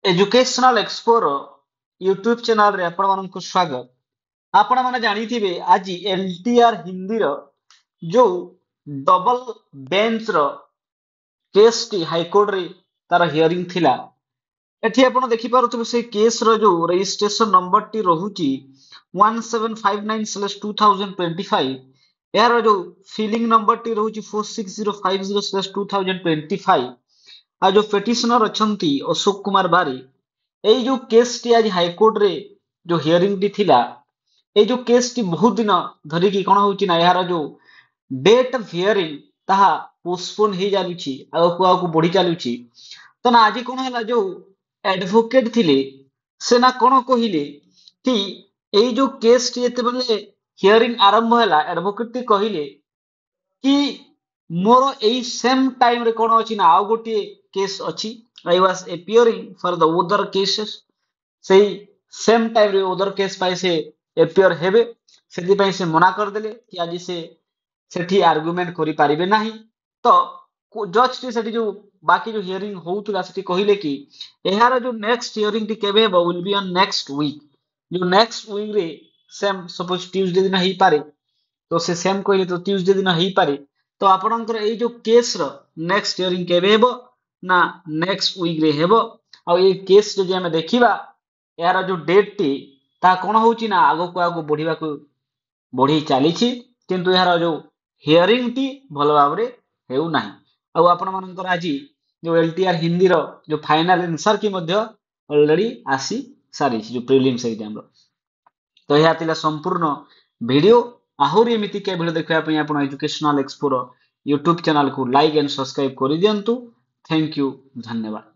Educational एक्सपोर YouTube channel रे आपण मानक स्वागत। आपण माने जानिथिबे आज एलटीआर हिंदी रो जो डबल बेंच रो केस टी हाईकोर्ट रे तार हियरिंग थिला। एठी आपण देखि पारुथबे से केस रो जो रजिस्ट्रेशन नंबर टी रहुची 1759/2025 यार जो फिलिंग नंबर टी रहुची 46050/2025 आ जो पिटिशनर अछंती अशोक कुमार बारी एई जो केस टी आज हाईकोर्ट रे जो हियरिंग टी थिला ए जो केस टी बहुत दिन धरी की कोन होची ना यार जो डेट ऑफ हियरिंग ताहा पोस्टपोन ही जालुची आगु बढ़ी चालुची। तो ना आज कोन हला जो एडवोकेट थिले से ना कोन कहिले कि एई जो केस टी एते बेले हियरिंग आरंभ हला एडवोकेट टी कहिले कि मोर एई सेम टाइम रे कोन अछि ना आउ गोटे केस अछि I was appearing for the other cases सेई सेम टाइम रे अदर केस पाई से एपियर हेबे सेति पाई से मना कर देले कि आज से सेठी आर्गुमेंट करि पारिबे नाही। तो जज टी सेठी जो बाकी जो हियरिंग होउतला सेठी कहिले कि एहार जो नेक्स्ट हियरिंग टी केबे हेबो will be on next week. जो नेक्स्ट वीक रे सेम सपोज ट्यूसडे दिन ही पारे तो से सेम कहले तो ट्यूसडे दिन ही पारे। तो आपणकर एई जो केस रो नेक्स्ट हियरिंग केबे हेबो ना नेक्स्ट वीक रे हेबो। आ ये केस जो हमें देखिबा यार जो डेट टी ता कोन होउची ना आगु बढ़िबा को बढ़ी चलीछि किंतु यार जो हियरिंग टी भलो भाबरे हेउ नाही। आ आपण मानकर आजी जो एलटीआर हिंदी रो जो फाइनल आंसर की मध्य ऑलरेडी आसी सारी जो प्रीलिम्स एग्जाम रो। तो यह थिला संपूर्ण वीडियो आहुरी एमिति के वीडियो देखिबा पई आपण एजुकेशनल एक्सप्लोर यूट्यूब चैनल को लाइक एंड सब्सक्राइब करि दियंतु। थैंक यू धन्यवाद।